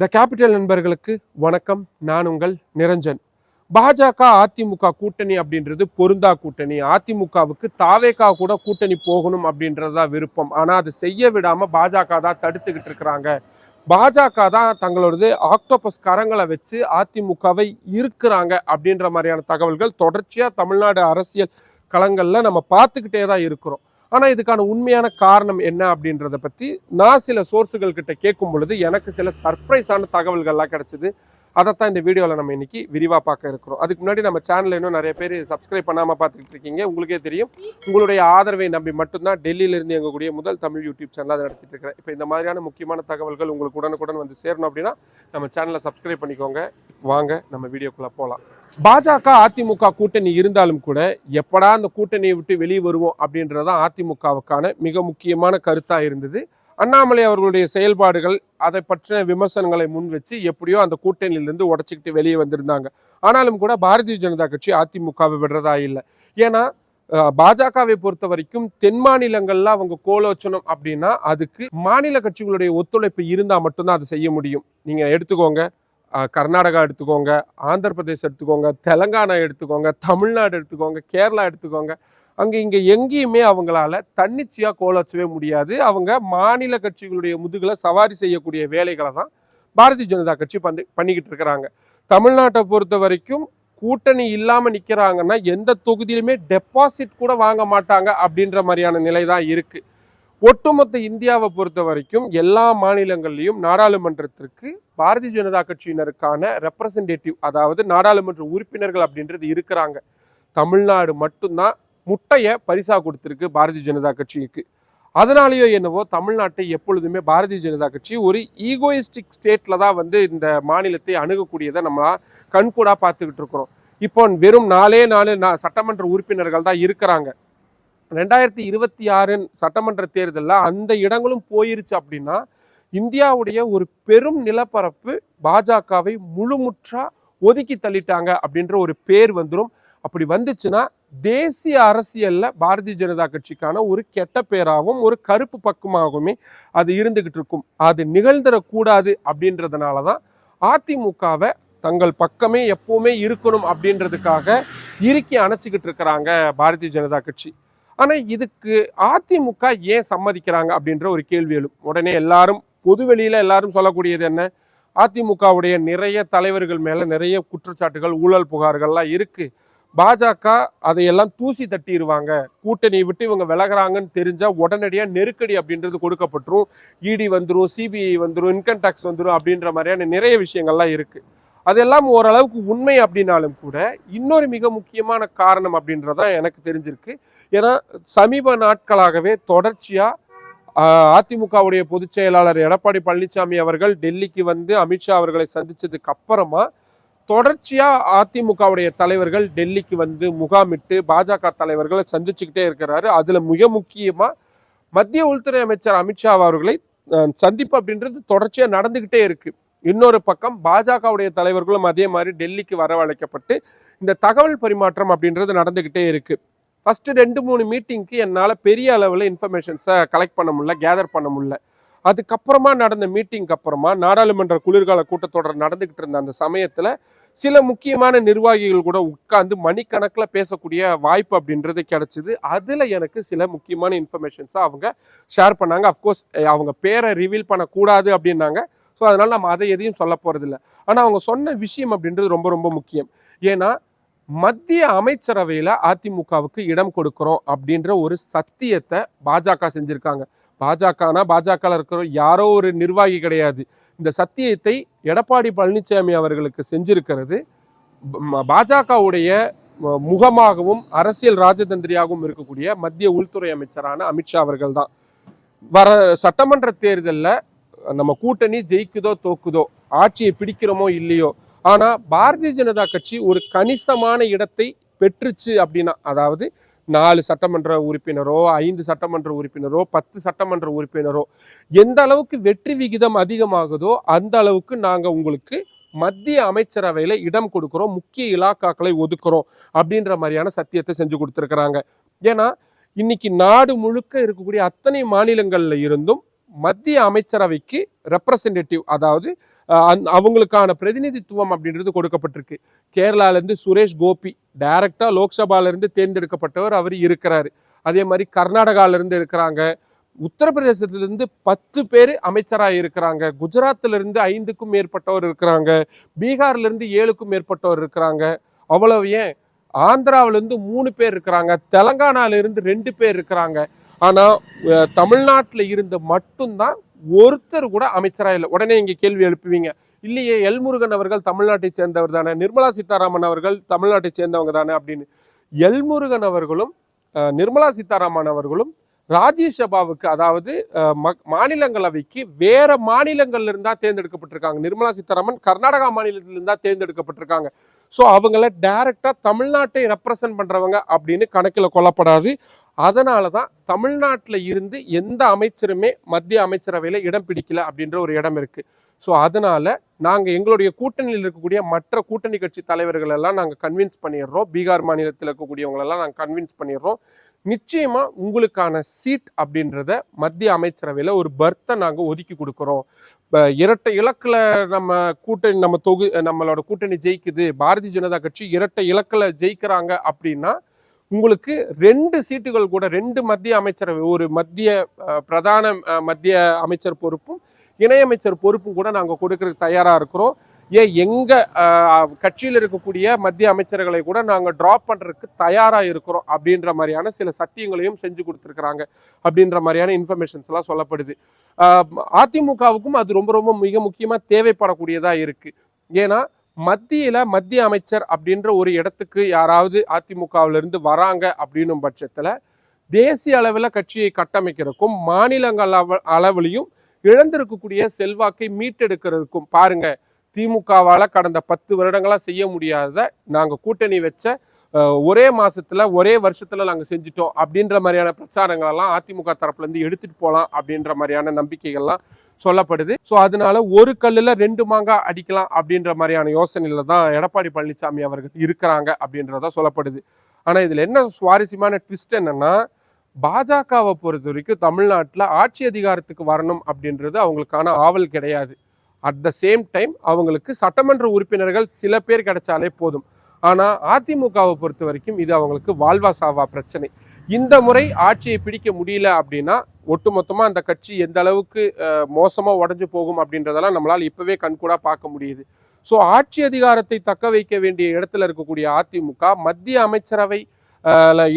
The capital நண்பர்களுக்கு வணக்கம். நான் உங்கள் நிரஞ்சன். பாஜக அதிமுக கூட்டணி அப்படின்றது பொருந்தா கூட்டணி. அதிமுகவுக்கு தாவேகா கூட கூட்டணி போகணும் அப்படின்றதா விருப்பம். ஆனா அது செய்ய விடாம பாஜக தான் தடுத்துக்கிட்டு இருக்கிறாங்க. பாஜக தான் தங்களோடது ஆக்டோபஸ் கரங்களை வச்சு அதிமுகவை இருக்கிறாங்க அப்படின்ற மாதிரியான தகவல்கள் தொடர்ச்சியா தமிழ்நாடு அரசியல் களங்கள்ல நம்ம பார்த்துக்கிட்டே தான் இருக்கிறோம். ஆனால் இதுக்கான உண்மையான காரணம் என்ன அப்படின்றத பற்றி நான் சில சோர்ஸுகள் கிட்ட கேட்கும் பொழுது எனக்கு சில சர்ப்ரைஸான தகவல்கள்லாம் கிடைச்சிது. அதைத்தான் இந்த வீடியோவில் நம்ம இன்னைக்கு விரிவாக பார்க்க இருக்கிறோம். அதுக்கு முன்னாடி நம்ம சேனலில் இன்னும் நிறைய பேர் சப்ஸ்கிரைப் பண்ணாமல் பார்த்துக்கிட்டு இருக்கீங்க. உங்களுக்கே தெரியும், உங்களுடைய ஆதரவை நம்பி மட்டும்தான் டெல்லியிலிருந்து எங்கக்கூடிய முதல் தமிழ் யூடியூப் சேனல் அதை நடத்திட்டு இருக்கிறேன். இப்போ இந்த மாதிரியான முக்கியமான தகவல்கள் உங்களுக்கு உடனுக்குடன் வந்து சேரணும் அப்படின்னா நம்ம சேனலை சப்ஸ்கிரைப் பண்ணிக்கோங்க. வாங்க நம்ம வீடியோக்குள்ளே போகலாம். பாஜக அதிமுக கூட்டணி இருந்தாலும் கூட எப்படா அந்த கூட்டணியை விட்டு வெளியே வருவோம் அப்படின்றதான் அதிமுகவுக்கான மிக முக்கியமான கருத்தாக இருந்தது. அண்ணாமலை அவர்களுடைய செயல்பாடுகள் அதை பற்றின விமர்சனங்களை முன் வச்சு எப்படியோ அந்த கூட்டணியிலிருந்து உடச்சிக்கிட்டு வெளியே வந்திருந்தாங்க. ஆனாலும் கூட பாரதிய ஜனதா கட்சி அதிமுகவை விடுறதா இல்லை. ஏன்னா பாஜகவை பொறுத்த வரைக்கும் தென் மாநிலங்கள்ல அவங்க கோலோச்சனம் அப்படின்னா அதுக்கு மாநில கட்சிகளுடைய ஒத்துழைப்பு இருந்தால் மட்டும்தான் அதை செய்ய முடியும். நீங்க எடுத்துக்கோங்க, கர்நாடகா எடுத்துக்கோங்க, ஆந்திர பிரதேசம் எடுத்துக்கோங்க, தெலங்கானா எடுத்துக்கோங்க, தமிழ்நாடு எடுத்துக்கோங்க, கேரளா எடுத்துக்கோங்க. அங்கே இங்கே எங்கேயுமே அவங்களால தன்னிச்சையாக கோலச்சவே முடியாது. அவங்க மாநில கட்சிகளுடைய முதுகில் சவாரி செய்யக்கூடிய வேலைகளை தான் பாரதிய ஜனதா கட்சி பண்ணிக்கிட்டு இருக்கிறாங்க. தமிழ்நாட்டை பொறுத்த வரைக்கும் கூட்டணி இல்லாமல் நிற்கிறாங்கன்னா எந்த தொகுதியிலுமே டெபாசிட் கூட வாங்க மாட்டாங்க அப்படின்ற மாதிரியான நிலை தான் இருக்குது. ஒட்டுமொத்த இந்தியாவை பொறுத்த வரைக்கும் எல்லா மாநிலங்கள்லையும் நாடாளுமன்றத்திற்கு பாரதிய ஜனதா கட்சியினருக்கான ரெப்ரசன்டேட்டிவ், அதாவது நாடாளுமன்ற உறுப்பினர்கள் அப்படின்றது இருக்கிறாங்க. தமிழ்நாடு மட்டும்தான் முட்டையை பரிசா கொடுத்திருக்கு பாரதிய ஜனதா கட்சிக்கு. அதனாலேயோ என்னவோ தமிழ்நாட்டை எப்பொழுதுமே பாரதிய ஜனதா கட்சி ஒரு ஈகோயிஸ்டிக் ஸ்டேட்ல தான் இந்த மாநிலத்தை அணுகக்கூடியதை நம்ம கண்கூடா பார்த்துக்கிட்டு இருக்கிறோம். இப்போ வெறும் 4 சட்டமன்ற உறுப்பினர்கள் தான் இருக்கிறாங்க. 2026 சட்டமன்ற தேர்தலில் அந்த இடங்களும் போயிருச்சு அப்படின்னா இந்தியாவுடைய ஒரு பெரும் நிலப்பரப்பு பாஜகவை முழுமுற்றா ஒதுக்கி தள்ளிட்டாங்க அப்படின்ற ஒரு பேர் வந்துடும். அப்படி வந்துச்சுன்னா தேசிய அரசியல்ல பாரதிய ஜனதா கட்சிக்கான ஒரு கெட்ட பேராகவும் ஒரு கருப்பு பக்கமாகவுமே அது இருந்துகிட்டு இருக்கும். அது நிகழ்ந்துடக்கூடாது அப்படின்றதுனாலதான் அதிமுகவை தங்கள் பக்கமே எப்பவுமே இருக்கணும் அப்படின்றதுக்காக இறுக்கி அணைச்சிக்கிட்டு இருக்கிறாங்க பாரதிய ஜனதா கட்சி. ஆனா இதுக்கு அதிமுக ஏன் சம்மதிக்கிறாங்க அப்படின்ற ஒரு கேள்வி எழும். உடனே எல்லாரும் பொதுவெளியில எல்லாரும் சொல்லக்கூடியது என்ன, அதிமுகவுடைய நிறைய தலைவர்கள் மேல நிறைய குற்றச்சாட்டுகள், ஊழல் புகார்கள்லாம் இருக்கு. பாஜக அதையெல்லாம் தூசி தட்டிடுவாங்க, கூட்டணியை விட்டு இவங்க விலகிறாங்கன்னு தெரிஞ்சா உடனடியா நெருக்கடி அப்படின்றது கொடுக்கப்பட்டுரும். இடி வந்துடும், சிபிஐ வந்துடும், இன்கம் டேக்ஸ் வந்துடும் அப்படின்ற மாதிரியான நிறைய விஷயங்கள்லாம் இருக்கு. அதெல்லாம் ஓரளவுக்கு உண்மை அப்படின்னாலும் கூட இன்னொரு மிக முக்கியமான காரணம் அப்படின்றதான் எனக்கு தெரிஞ்சிருக்கு. ஏன்னா சமீப நாட்களாகவே தொடர்ச்சியா அதிமுகவுடைய பொதுச் செயலாளர் எடப்பாடி பழனிசாமி அவர்கள் டெல்லிக்கு வந்து அமித்ஷா அவர்களை சந்திச்சதுக்கு அப்புறமா தொடர்ச்சியா அதிமுகவுடைய தலைவர்கள் டெல்லிக்கு வந்து முகாமிட்டு பாஜக தலைவர்களை சந்திச்சுக்கிட்டே இருக்கிறாரு. அதுல மிக முக்கியமா மத்திய உள்துறை அமைச்சர் அமித்ஷா அவர்களை சந்திப்பு அப்படின்றது தொடர்ச்சியா நடந்துகிட்டே இருக்கு. இன்னொரு பக்கம் பாஜகவுடைய தலைவர்களும் அதே மாதிரி டெல்லிக்கு வரவழைக்கப்பட்டு இந்த தகவல் பரிமாற்றம் அப்படின்றது நடந்துகிட்டே இருக்கு. ஃபர்ஸ்ட் 2-3 மீட்டிங்க்கு என்னால் பெரிய அளவில் இன்ஃபர்மேஷன்ஸை கலெக்ட் பண்ண முடியல, கேதர் பண்ண முடியல. அதுக்கப்புறமா நடந்த மீட்டிங்க்கு அப்புறமா நாடாளுமன்ற குளிர்கால கூட்டத்தொடர் நடந்துகிட்டு இருந்த அந்த சமயத்தில் சில முக்கியமான நிர்வாகிகள் கூட உட்கார்ந்து மணிக்கணக்கில் பேசக்கூடிய வாய்ப்பு அப்படின்றது கிடைச்சிது. அதில் எனக்கு சில முக்கியமான இன்ஃபர்மேஷன்ஸை அவங்க ஷேர் பண்ணாங்க. அஃப்கோர்ஸ் அவங்க பேரை ரிவீல் பண்ணக்கூடாது அப்படின்னாங்க. ஸோ அதனால் நம்ம அதை எதையும் சொல்ல போகிறதில்ல. ஆனால் அவங்க சொன்ன விஷயம் அப்படின்றது ரொம்ப ரொம்ப முக்கியம். ஏன்னா மத்திய அமைச்சரவையில் அதிமுகவுக்கு இடம் கொடுக்குறோம் அப்படின்ற ஒரு சத்தியத்தை பாஜக செஞ்சுருக்காங்க. பாஜக இருக்கிற யாரோ ஒரு நிர்வாகி கிடையாது. இந்த சத்தியத்தை எடப்பாடி பழனிசாமி அவர்களுக்கு செஞ்சிருக்கிறது பாஜகவுடைய முகமாகவும் அரசியல் ராஜதந்திரியாகவும் இருக்கக்கூடிய மத்திய உள்துறை அமைச்சரான அமித்ஷா அவர்கள் தான். வர சட்டமன்ற தேர்தலில் நம்ம கூட்டணி ஜெயிக்குதோ தோக்குதோ, ஆட்சியை பிடிக்கிறோமோ இல்லையோ, ஆனா பாரதிய ஜனதா கட்சி ஒரு கணிசமான இடத்தை பெற்றுச்சு அப்படின்னா, அதாவது 4 சட்டமன்ற உறுப்பினரோ 5 சட்டமன்ற உறுப்பினரோ 10 சட்டமன்ற உறுப்பினரோ எந்த அளவுக்கு வெற்றி விகிதம் அதிகமாகுதோ அந்த அளவுக்கு நாங்க உங்களுக்கு மத்திய அமைச்சரவையில இடம் கொடுக்கிறோம், முக்கிய இலாக்காக்களை ஒதுக்குறோம் அப்படின்ற மாதிரியான சத்தியத்தை செஞ்சு கொடுத்துருக்கிறாங்க. ஏன்னா இன்னைக்கு நாடு முழுக்க இருக்கக்கூடிய அத்தனை மாநிலங்கள்ல இருந்தும் மத்திய அமைச்சரவைக்கு ரெப்ரசன்டேட்டிவ், அதாவது அவங்களுக்கான பிரதிநிதித்துவம் அப்படின்றது கொடுக்கப்பட்டிருக்கு. கேரளாலேருந்து சுரேஷ் கோபி டைரக்டா லோக்சபால தேர்ந்தெடுக்கப்பட்டவர் அவர் இருக்கிறாரு. அதே மாதிரி கர்நாடகாவிலிருந்து இருக்கிறாங்க. உத்தரப்பிரதேசத்திலிருந்து 10 பேர் அமைச்சராக இருக்கிறாங்க. குஜராத்ல இருந்து 5க்கும் மேற்பட்டவர் இருக்கிறாங்க. பீகார்ல இருந்து 7க்கும் மேற்பட்டவர் இருக்கிறாங்க. அவ்வளவு ஏன் ஆந்திராவிலிருந்து 3 பேர் இருக்கிறாங்க. தெலங்கானால இருந்து 2 பேர் இருக்கிறாங்க. ஆனா தமிழ்நாட்டில் இருந்த மட்டும்தான் ஒருத்தர் கூட அமைச்சரா இல்லை. உடனே இங்க கேள்வி எழுப்புவீங்க, இல்லையே எல்முருகன் அவர்கள் தமிழ்நாட்டை சேர்ந்தவர் தானே, நிர்மலா சீதாராமன் அவர்கள் தமிழ்நாட்டை சேர்ந்தவங்க தானே அப்படின்னு. எல்முருகன் அவர்களும் நிர்மலா சீதாராமன் அவர்களும் ராஜ்யசபாவுக்கு, அதாவது மாநிலங்களவைக்கு வேற மாநிலங்கள்ல இருந்தா தேர்ந்தெடுக்கப்பட்டிருக்காங்க. நிர்மலா சீதாராமன் கர்நாடகா மாநிலத்தில இருந்தா தேர்ந்தெடுக்கப்பட்டிருக்காங்க. ஸோ அவங்கள டைரக்டா தமிழ்நாட்டை ரெப்ரசன்ட் பண்றவங்க அப்படின்னு கணக்கில் கொள்ளப்படாது. அதனாலதான் தமிழ்நாட்டில் இருந்து எந்த அமைச்சருமே மத்திய அமைச்சரவையில இடம் பிடிக்கல அப்படின்ற ஒரு இடம் இருக்கு. ஸோ அதனால நாங்கள் எங்களுடைய கூட்டணியில் இருக்கக்கூடிய மற்ற கூட்டணி கட்சி தலைவர்கள் எல்லாம் நாங்கள் கன்வின்ஸ் பண்ணிடுறோம். பீகார் மாநிலத்தில் இருக்கக்கூடியவங்களெல்லாம் நாங்கள் கன்வின்ஸ் பண்ணிடுறோம். நிச்சயமா உங்களுக்கான சீட் அப்படின்றத மத்திய அமைச்சரவையில் ஒரு பர்த்தை நாங்கள் ஒதுக்கி கொடுக்குறோம். இரட்டை இலக்குல நம்மளோட கூட்டணி ஜெயிக்குது, பாரதிய ஜனதா கட்சி இரட்டை இலக்குல ஜெயிக்கிறாங்க அப்படின்னா உங்களுக்கு 2 சீட்டுகள் கூட 2 மத்திய அமைச்சரவை, ஒரு பிரதான மத்திய அமைச்சர் பொறுப்பும் இணையமைச்சர் பொறுப்பும் கூட நாங்கள் கொடுக்கறதுக்கு தயாரா இருக்கிறோம். எங்க கட்சியில் இருக்கக்கூடிய மத்திய அமைச்சர்களை கூட நாங்கள் டிராப் பண்றதுக்கு தயாரா இருக்கிறோம் அப்படின்ற மாதிரியான சில சத்தியங்களையும் செஞ்சு கொடுத்துருக்குறாங்க அப்படின்ற மாதிரியான இன்ஃபர்மேஷன்ஸ் எல்லாம் சொல்லப்படுது. அதிமுகவுக்கும் அது ரொம்ப ரொம்ப மிக முக்கியமா தேவைப்படக்கூடியதா இருக்கு. ஏன்னா மத்திய அமைச்சர் அப்படின்ற ஒரு இடத்துக்கு யாராவது அதிமுகவிலிருந்து வராங்க அப்படின்னும் பட்சத்துல தேசிய அளவில் கட்சியை கட்டமைக்கிறதுக்கும் மாநிலங்கள் அளவிலையும் இழந்திருக்கக்கூடிய செல்வாக்கை மீட்டெடுக்கிறதுக்கும், பாருங்க திமுகவால கடந்த 10 வருடங்களா செய்ய முடியாத நாங்க கூட்டணி வச்ச ஒரே மாசத்துல ஒரே வருஷத்துல நாங்க செஞ்சுட்டோம் அப்படின்ற மாதிரியான பிரச்சாரங்கள் எல்லாம் அதிமுக தரப்புல இருந்து எடுத்துட்டு போலாம் அப்படின்ற மாதிரியான நம்பிக்கைகள்லாம் சொல்லப்படுது. ஸோ அதனால ஒரு கல்லுல 2 மாங்காய் அடிக்கலாம் அப்படின்ற மாதிரியான யோசனையில தான் எடப்பாடி பழனிசாமி அவர்கள் இருக்கிறாங்க அப்படின்றத சொல்லப்படுது. ஆனா இதுல என்ன சுவாரஸ்யமான ட்விஸ்ட் என்னன்னா, பாஜகவை பொறுத்த வரைக்கும் தமிழ்நாட்டில் ஆட்சி அதிகாரத்துக்கு வரணும் அப்படின்றது அவங்களுக்கான ஆவல் கிடையாது. அட் த சேம் டைம் அவங்களுக்கு சட்டமன்ற உறுப்பினர்கள் சில பேர் கிடைச்சாலே போதும். ஆனா அதிமுகவை பொறுத்த வரைக்கும் இது அவங்களுக்கு வாழ்வா சாவா பிரச்சனை. இந்த முறை ஆட்சியை பிடிக்க முடியல அப்படின்னா ஒட்டுமொத்தமா அந்த கட்சி எந்த அளவுக்கு மோசமா உடஞ்சு போகும் அப்படின்றதெல்லாம் நம்மளால் இப்பவே கண்கூடா பார்க்க முடியுது. ஸோ ஆட்சி அதிகாரத்தை தக்க வைக்க வேண்டிய இடத்துல இருக்கக்கூடிய அதிமுக மத்திய அமைச்சரவை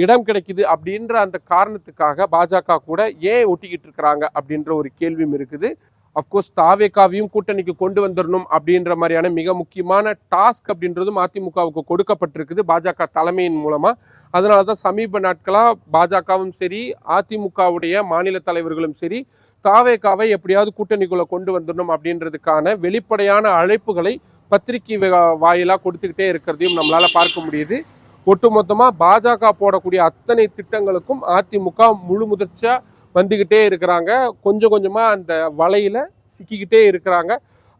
இடம் கிடைக்குது அப்படின்ற அந்த காரணத்துக்காக பாஜக கூட ஏன் ஒட்டிக்கிட்டு இருக்கிறாங்க அப்படின்ற ஒரு கேள்வியும் இருக்குது. அப்கோர்ஸ் தாவேகாவையும் கூட்டணிக்கு கொண்டு வந்துடணும் அப்படின்ற மாதிரியான மிக முக்கியமான டாஸ்க் அப்படின்றதும் அதிமுகவுக்கு கொடுக்கப்பட்டிருக்குது பாஜக தலைமையின் மூலமா. அதனாலதான் சமீப நாட்களா பாஜகவும் சரி அதிமுகவுடைய மாநில தலைவர்களும் சரி தாவேகாவை எப்படியாவது கூட்டணிக்குள்ள கொண்டு வந்துடணும் அப்படின்றதுக்கான வெளிப்படையான அழைப்புகளை பத்திரிகை வாயிலா கொடுத்துக்கிட்டே இருக்கிறதையும் நம்மளால பார்க்க முடியுது. ஒட்டுமொத்தமா பாஜக போடக்கூடிய அத்தனை திட்டங்களுக்கும் அதிமுக முழு முதிர்ச்சியா வந்துகிட்டே இருக்கிறாங்க. கொஞ்சம் கொஞ்சமா அந்த வலையில சிக்கிக்கிட்டே இருக்கிறாங்க.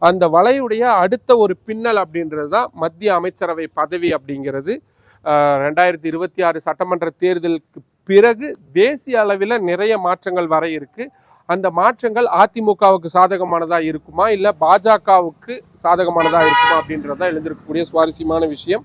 அந்த வலையுடைய அடுத்த ஒரு பின்னல் அப்படின்றது தான் மத்திய அமைச்சரவை பதவி அப்படிங்கிறது. 2026 சட்டமன்ற தேர்தலுக்கு பிறகு தேசிய அளவில் நிறைய மாற்றங்கள் வர இருக்கு. அந்த மாற்றங்கள் அதிமுகவுக்கு சாதகமானதா இருக்குமா இல்ல பாஜகவுக்கு சாதகமானதா இருக்குமா அப்படின்றதான் எழுந்திருக்கக்கூடிய சுவாரஸ்யமான விஷயம்.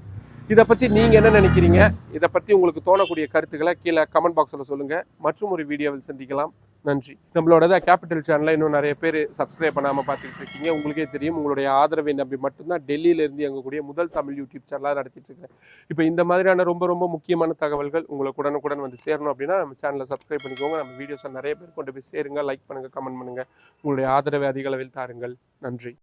இதை பற்றி நீங்கள் என்ன நினைக்கிறீங்க? இதை பற்றி உங்களுக்கு தோணக்கூடிய கருத்துக்களை கீழே கமெண்ட் பாக்ஸில் சொல்லுங்கள். மற்றும் ஒரு வீடியோவில் சந்திக்கலாம். நன்றி. நம்மளோட கேபிட்டல் சேனலை இன்னும் நிறைய பேர் சப்ஸ்கிரைப் பண்ணாமல் பார்த்துக்கிட்டு இருக்கீங்க. உங்களுக்கே தெரியும், உங்களுடைய ஆதரவை நம்பி மட்டும்தான் டெல்லியிலேருந்து எங்கக்கூடிய முதல் தமிழ் யூடியூப் சேனலாக நடத்திட்டு இருக்கேன். இப்போ இந்த மாதிரியான ரொம்ப ரொம்ப முக்கியமான தகவல்கள் உங்களுக்கு உடனுக்குடன் வந்து சேரணும் அப்படின்னா நம்ம சேனலை சப்ஸ்கிரைப் பண்ணிக்கோங்க. நம்ம வீடியோஸை நிறைய பேர் கொண்டு போய் சேருங்க. லைக் பண்ணுங்கள், கமெண்ட் பண்ணுங்கள். உங்களுடைய ஆதரவை அதிக அளவில் தாருங்கள். நன்றி.